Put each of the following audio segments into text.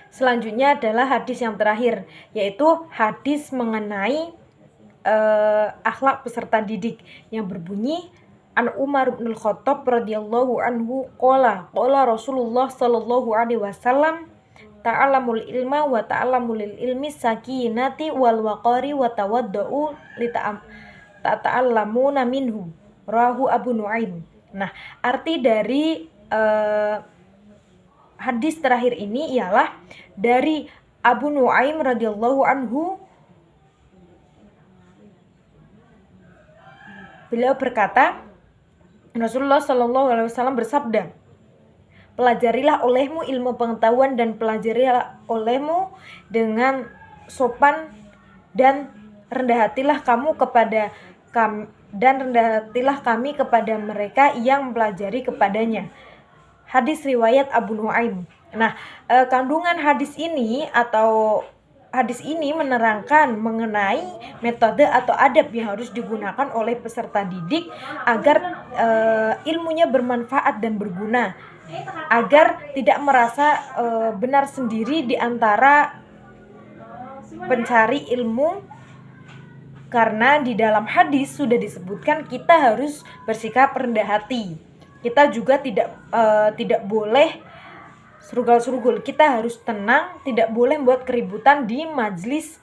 Selanjutnya adalah hadis yang terakhir, yaitu hadis mengenai akhlak peserta didik yang berbunyi An Umar bin Khattab radhiyallahu anhu qala Rasulullah sallallahu alaihi wasallam ta'allamul ilma wa ta'allamul ilmi sakinati wal waqari wa tawadda'u li ta'allamuna minhu rahu Abu Nuaim. Nah, arti dari hadis terakhir ini ialah dari Abu Nuaim radhiyallahu anhu. Beliau berkata, Rasulullah Shallallahu Alaihi Wasallam bersabda, pelajarilah olehmu ilmu pengetahuan dan pelajarilah olehmu dengan sopan dan rendah hatilah kamu kepada kami dan rendah hatilah kami kepada mereka yang mempelajari kepadanya. Hadis riwayat Abu Nuaim. Nah, kandungan hadis ini menerangkan mengenai metode atau adab yang harus digunakan oleh peserta didik agar ilmunya bermanfaat dan berguna, agar tidak merasa benar sendiri di antara pencari ilmu, karena di dalam hadis sudah disebutkan kita harus bersikap rendah hati. Kita juga tidak boleh serugal-serugul, kita harus tenang, tidak boleh buat keributan di majelis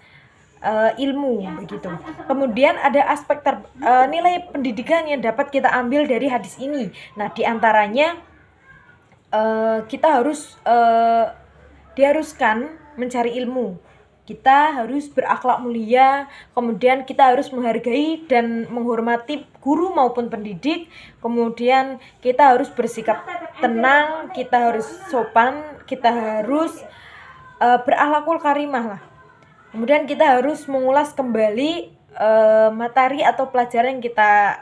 ilmu begitu. Kemudian ada aspek nilai pendidikan yang dapat kita ambil dari hadis ini. Nah, diantaranya kita harus diharuskan mencari ilmu. Kita harus berakhlak mulia, kemudian kita harus menghargai dan menghormati guru maupun pendidik, kemudian kita harus bersikap tenang, kita harus sopan, kita harus berakhlakul karimah lah. Kemudian kita harus mengulas kembali materi atau pelajaran yang kita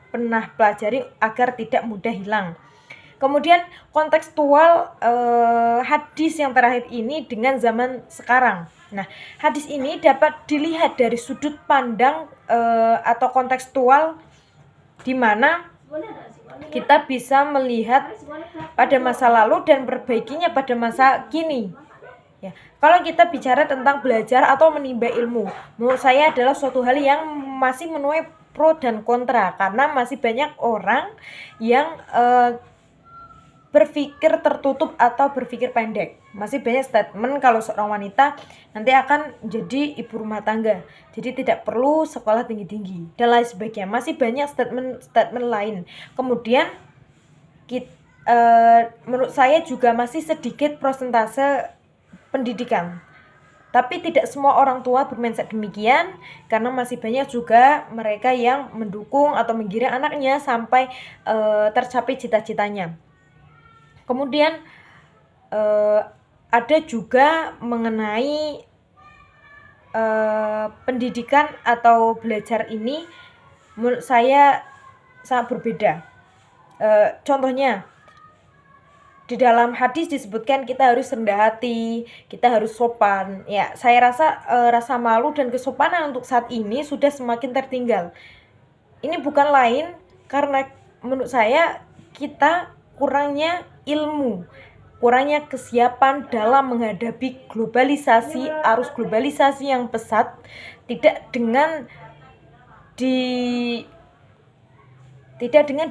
pernah pelajari agar tidak mudah hilang. Kemudian kontekstual hadis yang terakhir ini dengan zaman sekarang. Nah, hadis ini dapat dilihat dari sudut pandang atau kontekstual, di mana kita bisa melihat pada masa lalu dan perbaikinya pada masa kini. Ya, kalau kita bicara tentang belajar atau menimba ilmu, menurut saya adalah suatu hal yang masih menuai pro dan kontra, karena masih banyak orang yang berpikir tertutup atau berpikir pendek. Masih banyak statement kalau seorang wanita nanti akan jadi ibu rumah tangga, jadi tidak perlu sekolah tinggi-tinggi dan lain sebagainya. Masih banyak statement lain. Kemudian menurut saya juga masih sedikit persentase pendidikan, tapi tidak semua orang tua bermindset demikian, karena masih banyak juga mereka yang mendukung atau menggiring anaknya sampai tercapai cita-citanya. Kemudian ada juga mengenai pendidikan atau belajar ini menurut saya sangat berbeda. Contohnya, di dalam hadis disebutkan kita harus rendah hati, kita harus sopan. Ya, saya rasa rasa malu dan kesopanan untuk saat ini sudah semakin tertinggal. Ini bukan lain karena menurut saya kita kurangnya ilmu, kurangnya kesiapan dalam menghadapi globalisasi, arus globalisasi yang pesat, tidak dengan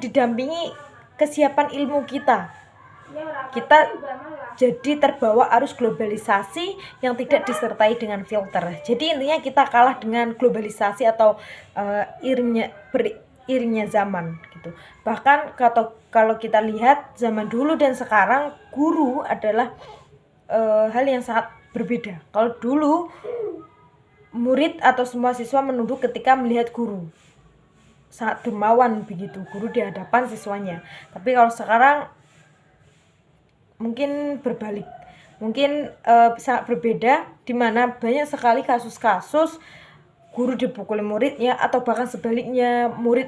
didampingi kesiapan ilmu kita. Kita jadi terbawa arus globalisasi yang tidak disertai dengan filter. Jadi intinya kita kalah dengan globalisasi atau iringnya zaman gitu. Bahkan kalau kita lihat zaman dulu dan sekarang, guru adalah hal yang sangat berbeda. Kalau dulu murid atau semua siswa menunduk ketika melihat guru, sangat dermawan begitu guru di hadapan siswanya. Tapi kalau sekarang mungkin berbalik, mungkin sangat berbeda, di mana banyak sekali kasus-kasus guru dipukuli muridnya, atau bahkan sebaliknya murid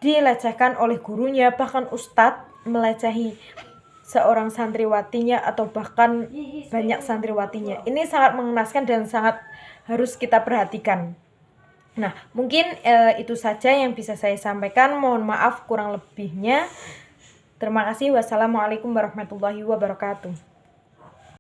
dilecehkan oleh gurunya, bahkan ustadz melecehi seorang santriwatinya atau bahkan banyak santriwatinya. Ini sangat mengenaskan dan sangat harus kita perhatikan. Nah, mungkin itu saja yang bisa saya sampaikan. Mohon maaf kurang lebihnya. Terima kasih. Wassalamualaikum warahmatullahi wabarakatuh.